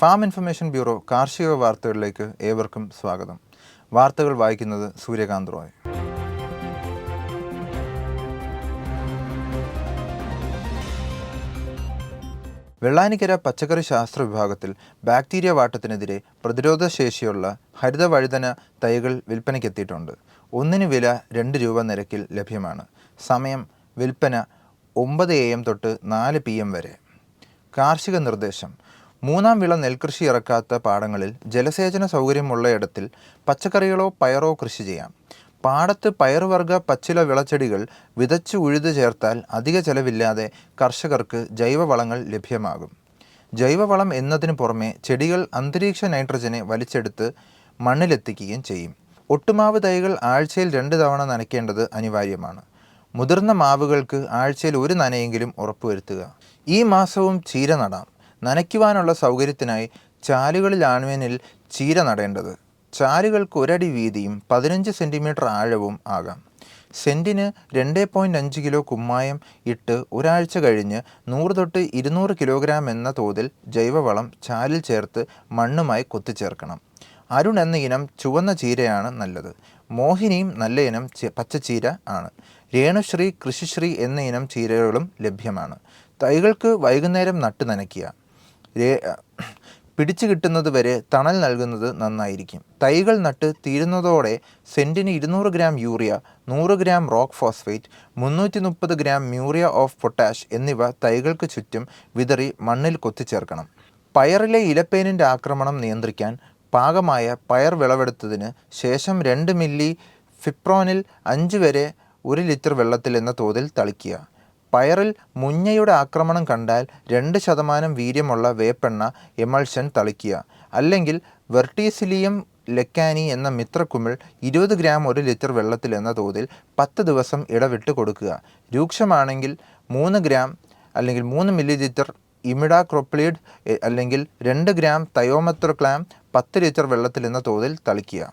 Farm information bureau കാർഷിക വാർത്തകളിലേക്ക് ഏവർക്കും സ്വാഗതം. വാർത്തകൾ വായിക്കുന്നത് സൂര്യകാന്ത് റോയ്. വെള്ളാനിക്കര പച്ചക്കറി ശാസ്ത്ര വിഭാഗത്തിൽ ബാക്ടീരിയ വാട്ടത്തിനെതിരെ പ്രതിരോധശേഷിയുള്ള ഹരിത വഴുതന തൈകൾ വിൽപ്പനയ്ക്കെത്തിയിട്ടുണ്ട്. ഒന്നിന് വില 2 രൂപ നിരക്കിൽ ലഭ്യമാണ്. സമയം വിൽപ്പന 9 AM തൊട്ട് 4 PM വരെ. കാർഷിക നിർദ്ദേശം: മൂന്നാം വിള നെൽകൃഷി ഇറക്കാത്ത പാടങ്ങളിൽ ജലസേചന സൗകര്യമുള്ളയിടത്തിൽ പച്ചക്കറികളോ പയറോ കൃഷി ചെയ്യാം. പാടത്ത് പയറുവർഗ പച്ചില വിളച്ചെടികൾ വിതച്ച് ഉഴുതു ചേർത്താൽ അധിക ചെലവില്ലാതെ കർഷകർക്ക് ജൈവവളങ്ങൾ ലഭ്യമാകും. ജൈവവളം എന്നതിനു പുറമെ ചെടികൾ അന്തരീക്ഷ നൈട്രജനെ വലിച്ചെടുത്ത് മണ്ണിലെത്തിക്കുകയും ചെയ്യും. ഒട്ടുമാവ് തൈകൾ ആഴ്ചയിൽ 2 തവണ നനയ്ക്കേണ്ടത് അനിവാര്യമാണ്. മുതിർന്ന മാവുകൾക്ക് ആഴ്ചയിൽ 1 നനയെങ്കിലും ഉറപ്പുവരുത്തുക. ഈ മാസവും ചീര നടാം. നനയ്ക്കുവാനുള്ള സൗകര്യത്തിനായി ചാലുകളിലാണ്വേനിൽ ചീര നടേണ്ടത്. ചാലുകൾക്ക് 1 അടി വീതിയും 15 സെൻറ്റിമീറ്റർ ആഴവും ആകാം. സെൻറ്റിന് 2.5 കിലോ കുമ്മായം ഇട്ട് ഒരാഴ്ച കഴിഞ്ഞ് 100 തൊട്ട് 200 കിലോഗ്രാം എന്ന തോതിൽ ജൈവവളം ചാലിൽ ചേർത്ത് മണ്ണുമായി കൊത്തിച്ചേർക്കണം. അരുൺ എന്ന ഇനം ചുവന്ന ചീരയാണ് നല്ലത്. മോഹിനിയും നല്ല ഇനം പച്ചച്ചീര ആണ്. രേണുശ്രീ, കൃഷിശ്രീ എന്ന ഇനം ചീരകളും ലഭ്യമാണ്. തൈകൾക്ക് വൈകുന്നേരം നട്ട് നനയ്ക്കുക. പിടിച്ചു കിട്ടുന്നത് വരെ തണൽ നൽകുന്നത് നന്നായിരിക്കും. തൈകൾ നട്ട് തീരുന്നതോടെ സെൻറ്റിന് 200 gram urea, 100 gram rock phosphate, 330 gram muriate of potash എന്നിവ തൈകൾക്ക് ചുറ്റും വിതറി മണ്ണിൽ കൊത്തിച്ചേർക്കണം. പയറിലെ ഇലപ്പേനിൻ്റെ ആക്രമണം നിയന്ത്രിക്കാൻ പാകമായ പയർ വിളവെടുത്തതിന് ശേഷം 2 മില്ലി ഫിപ്രോനിൽ 5 വരെ 1 ലിറ്റർ വെള്ളത്തിൽ എന്ന തോതിൽ തളിക്കുക. പയറിൽ മുഞ്ഞയുടെ ആക്രമണം കണ്ടാൽ 2% വീര്യമുള്ള വേപ്പെണ്ണ എമൾഷൻ തളിക്കുക. അല്ലെങ്കിൽ വെർട്ടീസിലിയം ലെക്കാനി എന്ന മിത്രക്കുമിൾ 20 ഗ്രാം 1 ലിറ്റർ വെള്ളത്തിൽ എന്ന തോതിൽ 10 ദിവസം ഇടവിട്ട് കൊടുക്കുക. രൂക്ഷമാണെങ്കിൽ 3 ഗ്രാം അല്ലെങ്കിൽ 3 മില്ലി ലിറ്റർ ഇമിഡാക്രോപ്ലിഡ് അല്ലെങ്കിൽ 2 ഗ്രാം തയോമെത്രക്ലാം 10 ലിറ്റർ വെള്ളത്തിൽ എന്ന തോതിൽ തളിക്കുക.